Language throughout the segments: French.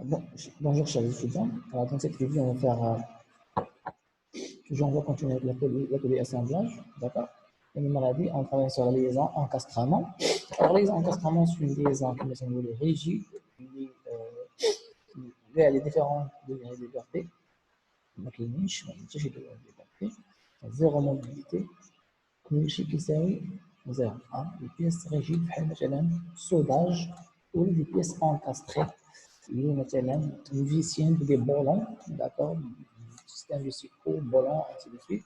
Bonjour chers étudiants. Alors, dans cette vidéo, on va faire, on va continuer avec l'atelier assemblage, d'accord? Comme on l'a dit, on travaille sur la liaison encastrement. Alors, la liaison encastrement, c'est une liaison qui est rigide, qui a les différents degrés de liberté. Donc, les niches, j'ai de liberté, zéro mobilité, كل شيء كيساوي زيرو. Les pièces rigides بحال مثلا soudage ou les pièces encastrées. مثلا musicien des ballons, d'accord, système de psycho, ballon, ainsi de suite.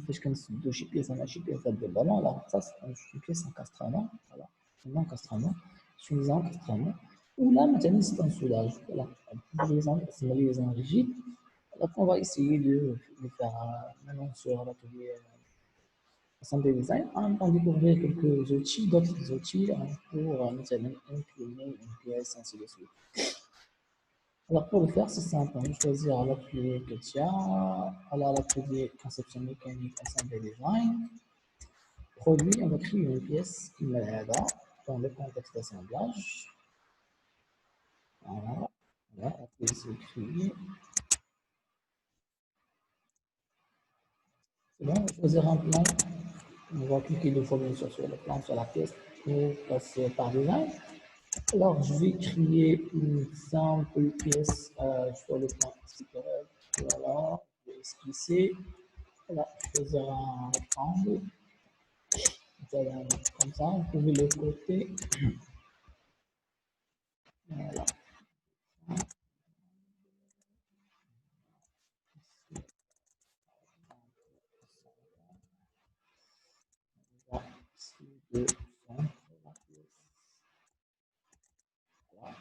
فاش كنسدو شي بيس على شي بيس ديال البالون، alors ça c'est une pièce encastrement, voilà, un encastrement, c'est un encastrement. Ou là maintenant c'est un soudage, voilà, c'est une liaison rigide. Donc on va essayer de faire maintenant sur l'atelier Assembly Design, en même temps découvrir quelques outils, d'autres outils pour maintenant imprimer une pièce, ainsi de suite. Alors pour le faire, c'est simple, on va choisir l'atelier Katia, alors l'atelier conception mécanique Assembly Design. Produit, on va créer une pièce qui m'aide dans le contexte d'assemblage. Voilà, la pièce est créée. C'est bon, on va choisir un plan. On va cliquer deux fois bien sûr sur le plan, sur la pièce pour passer par design. Alors, je vais créer une simple pièce sur le plan supérieur. Voilà, je vais esquisser. Voilà, choisir un rectangle. Comme ça, vous pouvez le côté. Voilà. Le centre de la pièce. Voilà,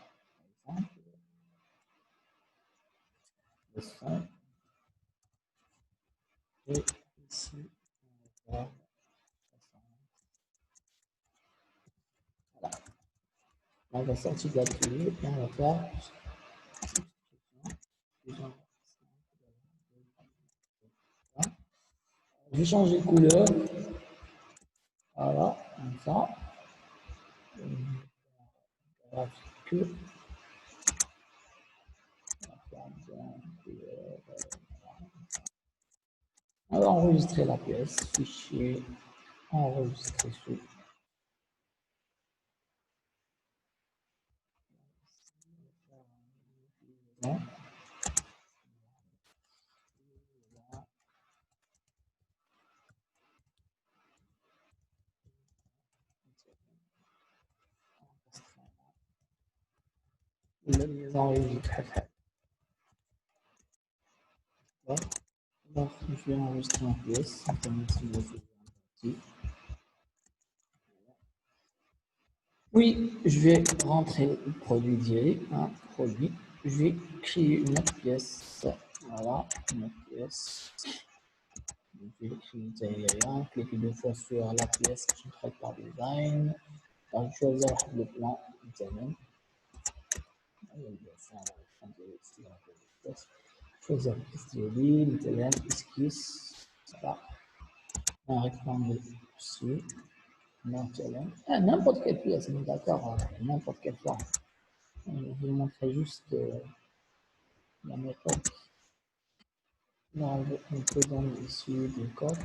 par exemple. Le centre. Et ici, on va faire voilà. On va sortir de l'atelier et on va faire je vais changer de couleur. Voilà, comme ça. Que on va enregistrer la pièce, fichier, enregistrer sous. La liaison est très faible. Alors, je vais enregistrer en pièce. Oui, je vais rentrer le produit direct, produit. Je vais créer une autre pièce. Voilà, une autre pièce. Je vais créer derrière, cliquer deux fois sur la pièce que je traite par design. Alors, je vais choisir le plan design. Choisir STL, مثلا esquisse, voilà, un rectangle ici, مثلا, n'importe quelle pièce, d'accord, n'importe quelle forme. Je vais vous montrer juste la méthode. On peut donner ici des codes.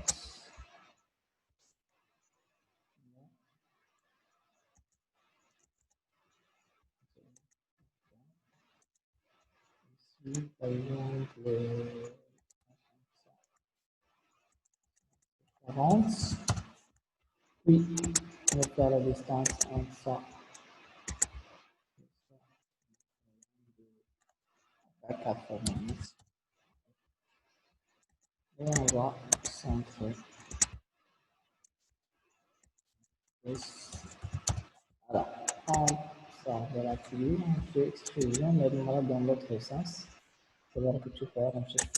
Ici, par exemple, 40. Oui, on va faire la distance entre ça à 90. Et on va centrer. Alors, on sort de la clé, on fait extrusion, mais dans l'autre sens. C'est-à-dire que tu peux faire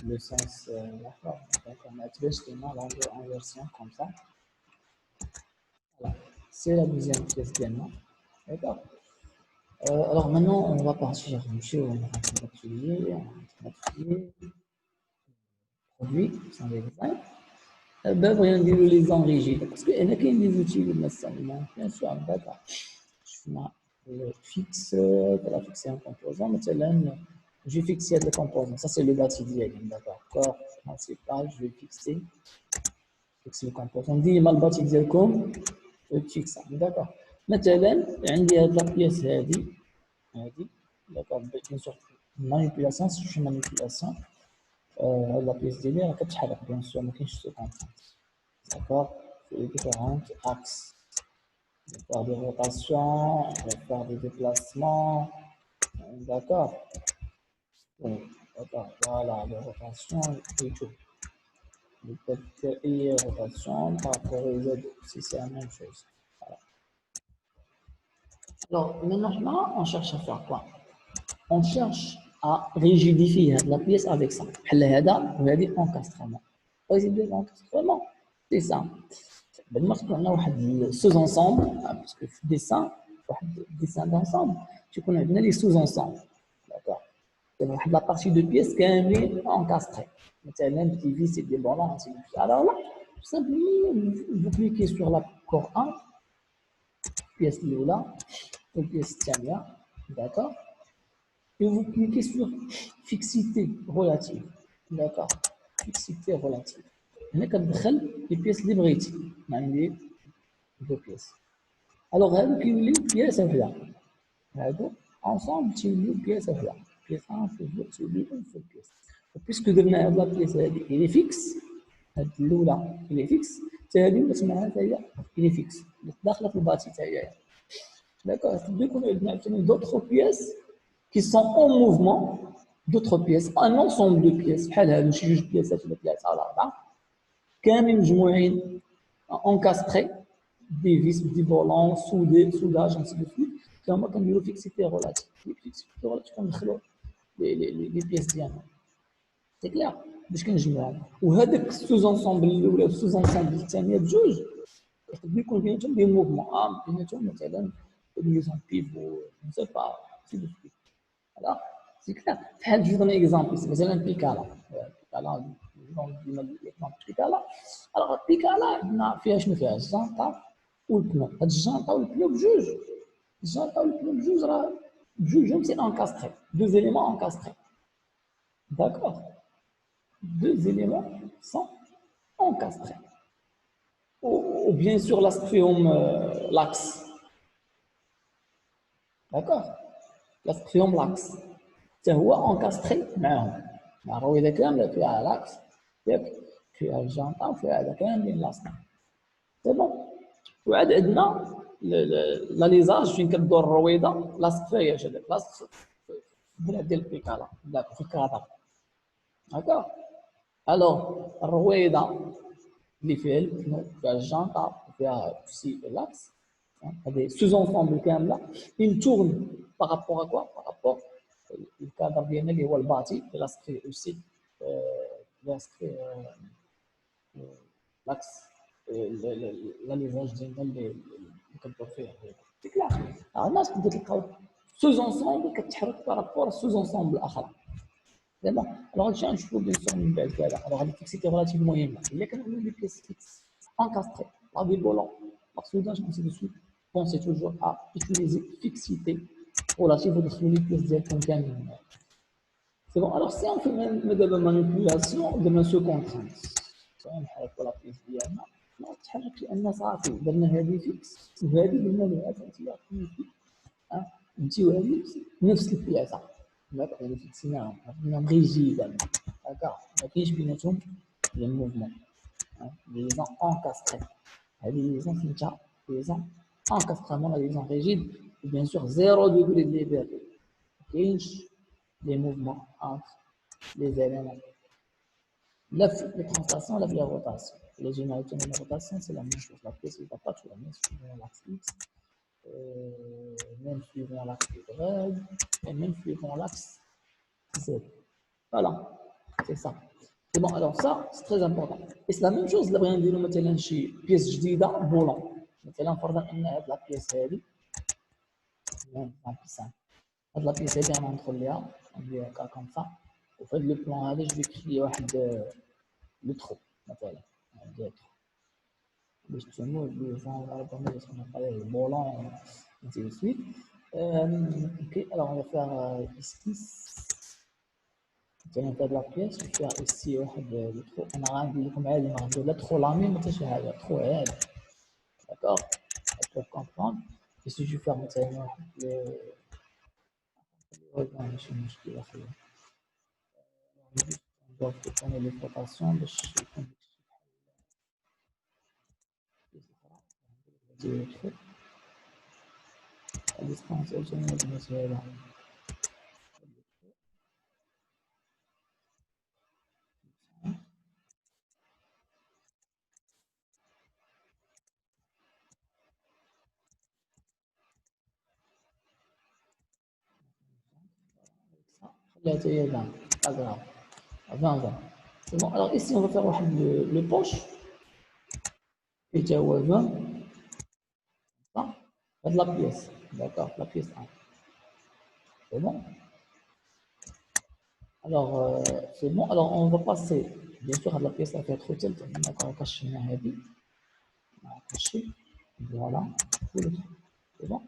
le sens d'accord. Donc, on a justement en version comme ça. Voilà. C'est la deuxième pièce d'élément. D'accord. Alors maintenant, on va partir sur l'atelier, produit, sans les design. Ben, rien dire les en rigide. Parce qu'il y a des outils de massage. Bien sûr, d'accord. le fixe, la fixer un composant, مثلا je vais fixer le composant, ça c'est le bâti diagramme, d'accord, corps principal, je vais fixer le composant, ديما الباطي ديالكم فيكس d'accord. مثلا عندي هاد لا بيس هادي d'accord بيان سور manipulation si je fais manipulation la pièce ديالي راه كتحرك بيان سور ما كاينش سو كونتانت d'accord sur les différents axes je vais faire des rotations je vais faire des déplacements d'accord d'accord voilà les rotations et tout les petites et rotations par rapport aux autres si c'est la même chose voilà. Alors maintenant on cherche à faire quoi on cherche à rigidifier la pièce avec ça. On va dire encastrement. L'encastrement, c'est ça. On a un sous-ensemble, parce que dessin d'ensemble, tu connais bien les sous-ensembles. D'accord. La partie de pièce qui est encastrée. Maintenant, petit vis et des ballons, ainsi de suite. Alors là, tout simplement, vous cliquez sur la corps 1, pièce là, pièce tiania, d'accord. Et vous cliquez sur fixité relative. D'accord. Fixité relative. هنا كتدخل les pièces اللي بغيتي يعني deux pièces. Alors هادو كيوليو pièce وحده. هادو ensemble تيوليو pièce وحده. pièce 1 تولي une seule pièce. وبيسكو درنا هاد لا بيس هادي il est fixe. هاد الأولى il est fixe. حتى هادي ولا سمعها حتى هي il est fixe. داخلة في الباتي حتى هي. D'accord. C'est-à-dire qu'on a d'autres pièces qui sont en mouvement, d'autres pièces, un ensemble de pièces, بحال هادو شي جوج بياسات ولا ثلاثة ولا أربعة كاملين مجموعين encastrés des vis, des volants, soudage, ainsi de suite. كما كنديرو فيكسيتي رولاتيف. فيكسيتي رولاتيف كندخلو لي بياس ديالنا. سي كلير باش كنجمعوهم وهذاك السوز انسومبل الاولى والسوز انسومبل الثانيه بجوج يقدر يكون بيناتهم دي موفمون بيناتهم مثلا ليزون بيفو سي با سي دو سويت فوالا سي كلير بحال جو دوني اكزامبل مثلا بيكالا ديما بيكالا الوغ بيكالا عندنا فيها شنو فيها الجانطه والبنو هاد الجانطه والبنو بجوج الجانطه والبنو بجوج راه بجوجهم سي انكاستري دو زيليمون انكاستري d'accord deux éléments sont encastrés. Ou bien sûr l'astrium, l'axe. D'accord. L'astrium, l'axe. C'est encastré معهم. معروف إذا كان فيها l'axe ياك فيها الجانطة وفيها هذا كاملين لاصقين. سي بون. وعاد عندنا لا ليزاج فين كدور الرويضة لاصق فيها هي هذاك لاصق في الدرع ديال البيكالا في الكادر. D'accord. Alors, الرويضة اللي فيها البنو فيها الجانطة وفيها aussi l'axe هذه sous-ensemble كاملة il tourne par rapport à quoi par rapport الكادر ديالنا اللي هو الباطي اللي لاصق فيه aussi لاصق فيه l'axe لا ليزاج ديالنا اللي كندور فيه ديك الناس تبدا تلقاو sous-ensemble كتحرك par rapport sous-ensemble الآخر دابا الوغ هادشي غنشوفو بيان سور من بعد كذا الوغ هاد الفيكسيتي ريلاتيف مهمه الا كانوا لي بيس فيكس انكاستري لا دي بولون لا سوداج ainsi de suite pensez toujours à utiliser fixité relative ودخلوا لي بيس ديالكم كاملين سي بون الوغ سي اون في دابا مانيبيولاسيون درنا سو كونترانت سواء نحركوا لا بيس ديالنا ما تتحرك لان صافي درنا هذه فيكس وهذه درنا لها تاثير نمشيو هذه نفس البياسه يعني فيكسيناهم عطيناهم ريجيد هكا ما كاينش بيناتهم لي موفمون لي ليزون انكاستري هذه لي ليزون سميتها لي ليزون انكاسترمون لي ليزون ريجيد وبيان سور زيرو دوغري دو ليبرتي ما كاينش لي موفمون انتر لي زيليمون لا في لي ترانسلاسيون لا في لي روتاسيون لي جينيراتيون لي روتاسيون سي لا ميم شوز لا بيس اللي با توurner suivant l'axe X même suivant l'axe Y et même suivant l'axe Z. Voilà, c'est ça. Et bon, alors ça, c'est très important. Et c'est la même chose, là, on dit مثلا شي pièce جديدة بولون. مثلا فرضا ان هاد لا بيس هادي هاد لا بيس هادي انا ندخل ليها ندير هكا كوم سا وفي هاد لو بلان هذا جو كريي واحد لو ترو مثلا ندير ترو باش تسمو لي زون ربما يسمو البولون ainsi de suite. Ok, alors on va faire esquisse. On va faire de la pièce, je vais faire ici le trou. On a un comme elle, le trop lami, mais c'est le trop elle. D'accord? Pour comprendre. Et si je vais faire maintenant on doit tourner les rotations, la distance, elle se met là, pas grave. 20, 20. C'est bon. Alors ici, on va faire le poche. Et tu as 20. Ça, de la pièce. D'accord, la pièce 1. C'est bon. Alors, c'est bon. Alors, on va passer, bien sûr, à la pièce à 4 hôtels. D'accord, on va cacher un habit. On va cacher. Voilà. C'est bon.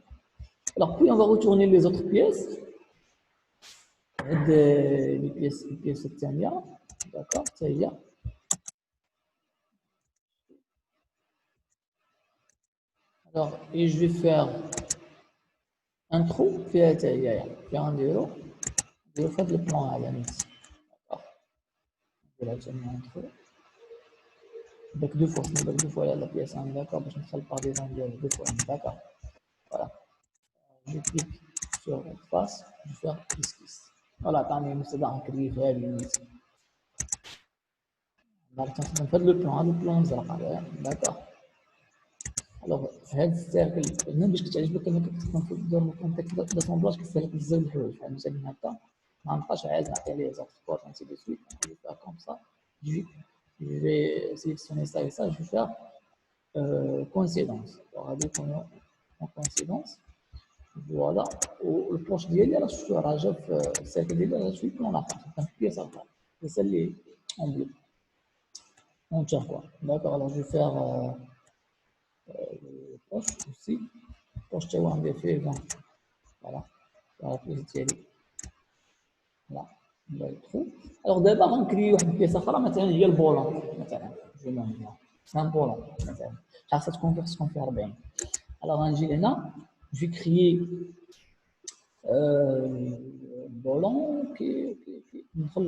Alors, puis on va retourner les autres pièces. Les pièces الثانية. D'accord, ça y est. Alors, et je vais faire un trou, puis un zéro. Je vais faire le plan à la mise. D'accord. Je vais la tenir un trou. Donc deux fois la pièce 1, d'accord, je me par des angles deux fois 1, d'accord. Voilà. Je clique sur face, je vais faire esquisse. Voilà, t'as mis c'est dans le clic, on fait le plan, d'accord. Alors, في هذا السيركل هنا باش كتعجبك انك تكون في الدور الكونتاكت داسمبلاج كيسهلك بزاف الحوايج بحال مثلا هكا ما نبقاش عاد نعطي عليه زاكسبورت ainsi de suite je vais faire comme ça je vais sélectionner ça et ça je vais faire coïncidence alors هذيك en coïncidence voilà البوش ديالي راه شفتو راه جا في السيركل ديالي راه شويه بلون اخر كان في بيس اخرى c'est celle اللي en bleu on tire quoi d'accord alors je vais faire poche aussi poche تاعو عندي فيه 20 voilà la pièce ديالي voilà le trou alors دابا غنكري واحد البياسه اخرى مثلا هي البولون مثلا c'est un bolon مثلا خاصها تكون فيها 40 alors غنجي لهنا je vais créer bolon qui ندخل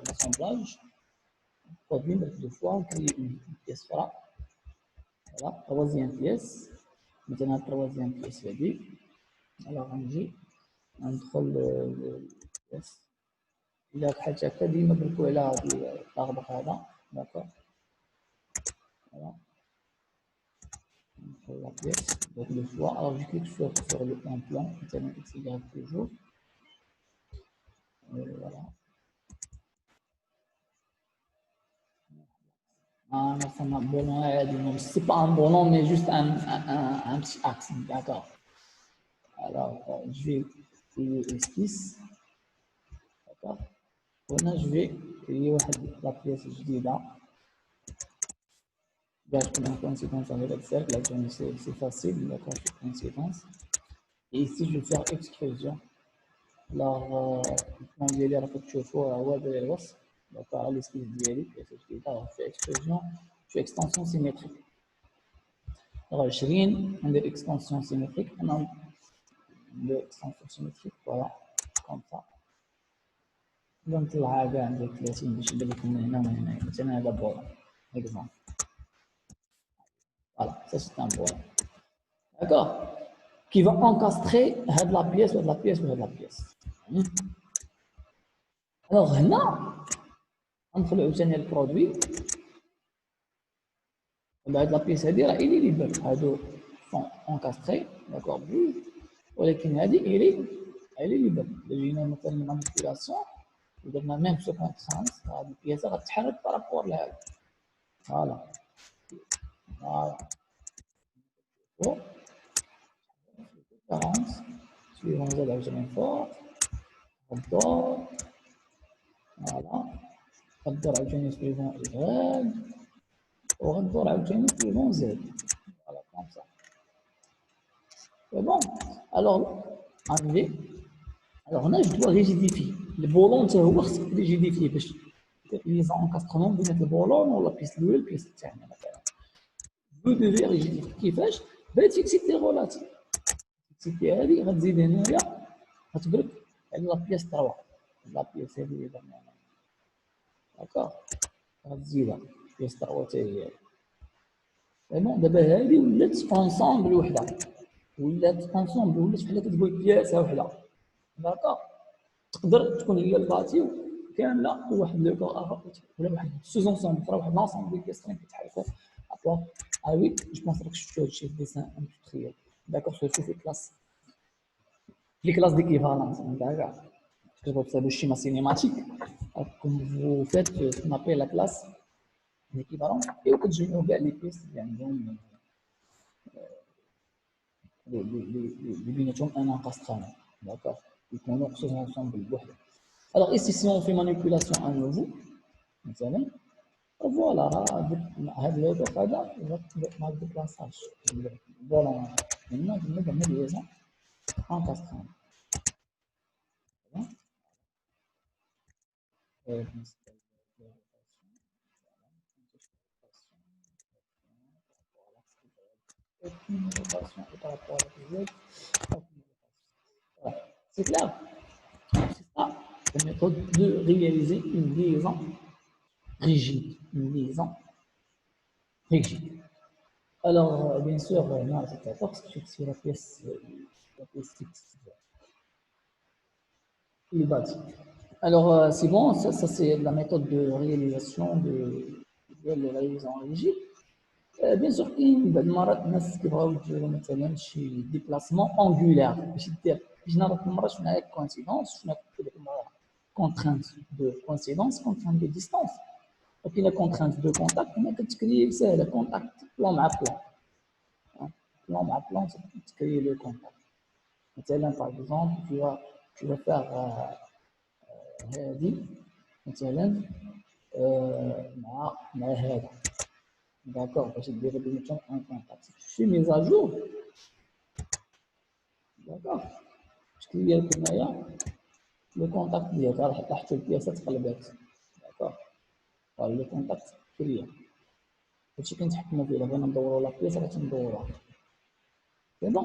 l'assemblage produit deux fois créer une pièce اخرى voilà troisième pièce مثلا troisième pièce هذه alors غنجي ندخل pièce إلا بحال هكا ديما دركو على هادي الطابق هذا داكوغ فوالا ندخل لا بيس donc le choix alors je clique sur le plan مثلا x y toujours voilà مثلا un ballon عادي c'est pas un ballon mais juste un petit axe d'accord alors je vais créer esquisse d'accord وهنا je vais créer واحد la pièce جديدة directement coïncidence avec le cercle, là, c'est facile, d'accord, je fais coïncidence. Et ici, je vais faire extrusion. Alors, on va dire que tu fais d'accord, l'esquisse d'Yeli, alors, je fais extrusion, je fais extension symétrique. Alors, je viens de l'extension symétrique, on a de l'extension symétrique, voilà, comme ça. Donc, là, il y a des classes, je vais les communiquer, maintenant, d'abord, exemple. Voilà, ça c'est un bon. D'accord? Qui va encastrer de la pièce, de la pièce, de la pièce. Alors, là, entre le obtenir le produit, la pièce à dire, il est libre. Ils sont encastrés, d'accord? ولكن هذه elle est libre. لجينا مثلا المانيبيولاسيون ودرنا ميم سو كونسانس هذه البياسه غتتحرك بارابور لهذا فوالا فوالا différence suivant Z عاوتاني فوق الدور فوالا غدور عاوتاني suivant Y وغدور عاوتاني suivant Z فوالا كوم سا سي بون alors arrivé. Alors, on a je dois rigidifier. Le bolon, c'est rigidifier. Les encastrements, vous mettez le bolon, ou la pièce l'huile, la pièce الثانية مثلا. Vous devez rigidifier. كيفاش؟ بتيكسيتي غولاتي. تيكسيتي هذه غتزيد هنايا غتبرك على لا بياس 3. لا بياس هذه داكور. غتزيدها بياس 3 حتى هي. فريمون دابا هذه ولات اونسومبل وحده. ولات اونسومبل ولات بحال كتقول بياسه وحده. داكور. تقدر تكون هي الباتيو كامله وواحد لو كور اخر ولا واحد سوز انسومبل ترى واحد لونسومبل ديال البياس اخرين كيتحركوا ابوا وي جو بونس راك شفتو هادشي في الديسان ان تخيل داكور سيرتو في كلاس les classes d'équivalence, d'accord. Que vous observez le schéma cinématique, comme vous faites ce qu'on appelle la classe d'équivalence, et vous pouvez les pièces, les binations un encastrement, d'accord. Ils connaissent ensemble. Alors ici, si on fait manipulation à nouveau, مثلا voilà, هذا اللوتو هذا مع الديبلاساج فوالا maintenant بالنسبه للميزان encastrement. Aucune rotation par rapport à la Z. C'est clair. C'est ça la méthode de réaliser une liaison rigide. Une liaison rigide. Alors, bien sûr, non, c'est d'accord, parce que c'est la pièce fixe. Il est bâti. Alors, c'est bon, ça c'est la méthode de réalisation de la liaison rigide. Bien sûr كاين بعض المرات الناس كيبغيو يديروا مثلا شي ديبلاسمون انغولار باش دير جينا المرات شفنا هيك كونسيدونس شفنا ديك المره كونترانت دو كونسيدونس كونترانت دو ديستانس وكاين كونترانت دو كونتاكت هنا كتكري ساهله كونتاكت بلون مع بلون بلون مع بلون تكري لو كونتاكت مثلا باغ اكزومبل tu vas faire هذه مثلا مع هذا. D'accord, parce que des répétitions en contact. Si tu fais mes ajouts, d'accord, parce qu'il y a le contact il y a تحت البياسة تقلبات. d'accord, voilà le contact كليا. هادشي كنتحكمو فيه، إلا بغينا ندورو لا بياسة غتندوروها. C'est bon,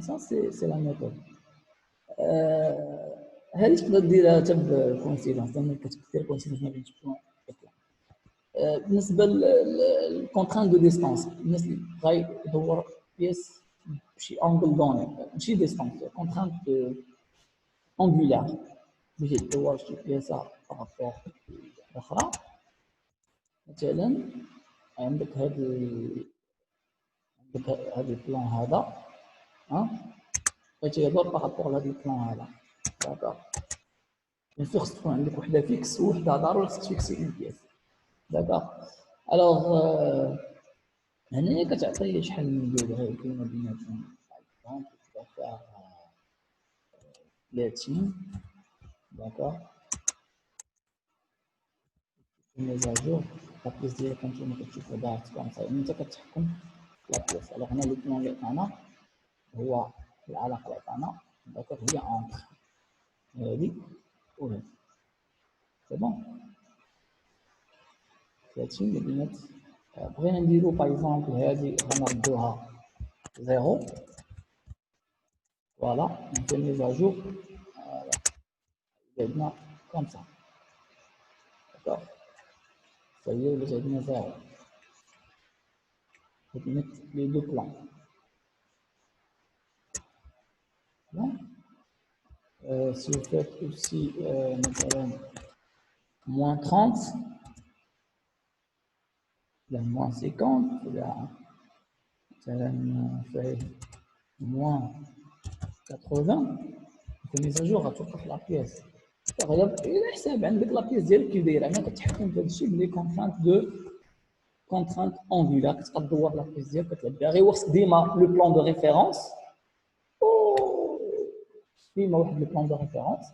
ça c'est la méthode. هادي تقدر ديرها حتى بكونسيدونس، زعما كتدير كونسيدونس ما بين بلون و بلون. بالنسبه للكونترانت دو ديستانس الناس اللي بغا يدور بيس بشي انجل دوني ماشي ديستانس كونترانت دو انغولار باش يدور شي بياسه بارابور الاخرى مثلا عندك هاد البلان هذا بغيتي يدور بارابور لهاد البلان هذا داكوغ بيان سور خص تكون عندك وحده فيكس وحده ضروري خصك تفيكسي اون بياس داكوغ الوغ هنايا كتعطي شحال من دوغري كاينه بيناتهم باغ اكزومبل 30 داكوغ ميزاجور لا بيس ديالك نتوما كتشوفو دارت كونسا انت كتحكم في لا بيس. الوغ هنا لو بلان اللي عطانا هو العلاقه اللي عطانا داكوغ هي اونتر هادي وهادي سي بون 30 اللي بينات بغينا نديرو باغ اكزومبل هادي غنردوها 0 فوالا نمشيو ميزاجور عندنا كوم سا داكوغ فهي ولات عندنا 0 بينات لي دو بلان si vous faites aussi moins 30, là, moins 50, là, ça fait moins 80, في الميزاجور غتوقف لا بيس. إلا حساب عندك لا بيس ديالك كي دايره هنا كتحكم في هادشي بلي كونترانت انغولار كتبقى تدور لا بيس ديالك كتلعب بها غير وخصك ديما لو بلان دو ريفيرونس ديما واحد لو بلان دو ريفيرونس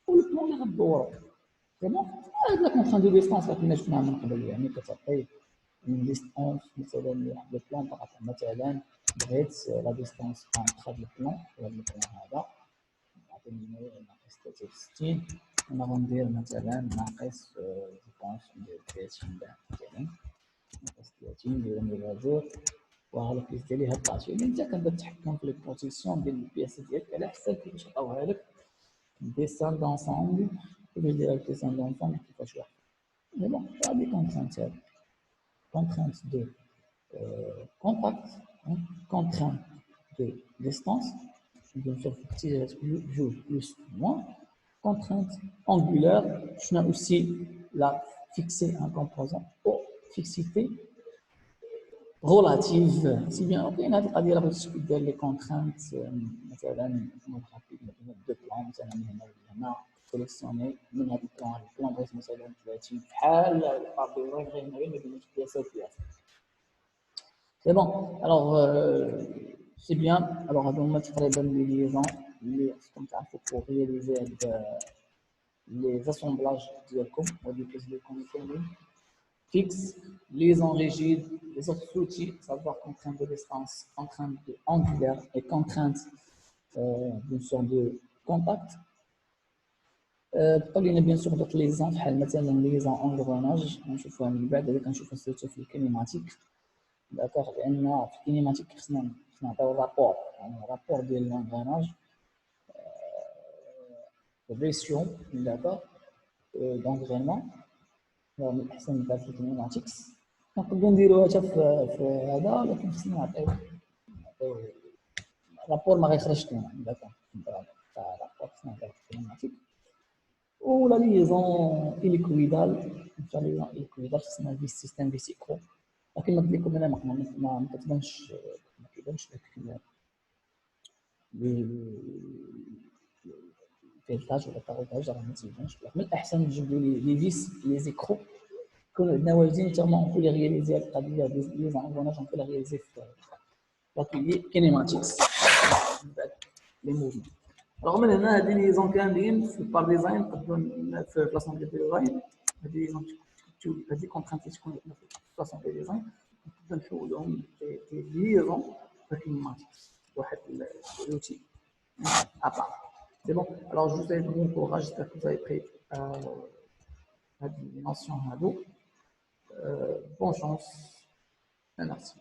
والبلان اللي غدورو سي بون. هاد لا كونترانت دو ديستانس اللي كنا شفناها من قبل يعني كتعطي اون ديستانس مثلا واحد لو بلان مثلا بغيت لا ديستانس انتر هاد البلان وهاد البلان هذا ناقص 63 انا غندير مثلا ناقص جو بونس ندير 30 مثلا ناقص 30 ندير جوج وهذا البيس ديالي هبطات يعني انت كتبدا تحكم في لي بوزيسيون ديال البياس ديالك على حسب كيفاش عطاوها لك ديسان دونسومبل كيفاش داير ديسان دونسومبل كيفاش واحد مي بون هادي كونترانت هادي contrainte de contact, hein, contrainte de distance, bien sûr, jour plus moins, contrainte angulaire, je n'ai aussi la fixer un composant ou fixité relative. Si bien, ok, on a dit les contraintes, مثلا deux plans, مثلا هنا sélectionner من هذا البلان بغيت مثلا 30 بحال البابيلون غير ما بين البياسات ديالها. C'est bon. Alors, c'est bien. Alors, on va mettre les liaisons, comme ça, pour réaliser les assemblages des communes fixes, liaisons rigides, les autres outils, savoir contrainte de distance, contrainte angulaire et contrainte d'une sorte de contact. بقى bien sûr d'autres liaisons بحال مثلا liaison engrenage نشوفوها من بعد هذا كنشوفها سيرتو في الكينيماتيك. داكوغ لان في الكينيماتيك خصنا نعطيو رابور يعني رابور ديال لونغريناج الريسيو داكوغ دونغرينمون من الاحسن نبدا في الكينيماتيكس نقدروا نديروها حتى في هذا ولكن خصنا نعطيو رابور ما غيخرجش لنا داكوغ رابور خصنا نعطيو في الكينيماتيك ولا ليزون إليكويدال خصنا في السيستم في سيكرو لكن نقول لكم انا ما كتبانش داك الفيلتاج ولا الطاغوتاج راه ما تيبانش من الاحسن نجيبوا لي فيس لي زيكرو يكونوا عندنا واجدين حتى هما اون بو رياليزي هاد القضيه ديال لي زانغوناج اون بو رياليزي في لاكيلي كينيماتيكس لي موفمون. رغم من هنا هادي لي زون كاملين في البار ديزاين نقدروا في بلاصه ديال ديزاين هادي لي زون هادي كونترانت تكون في بلاصه ديال ديزاين نقدروا نحولهم دي ليزون كينيماتيكس واحد l'outil à part. C'est bon. Alors, je vous souhaite bon courage. J'espère que vous avez pris la dimension à dos. Bonne chance. Merci.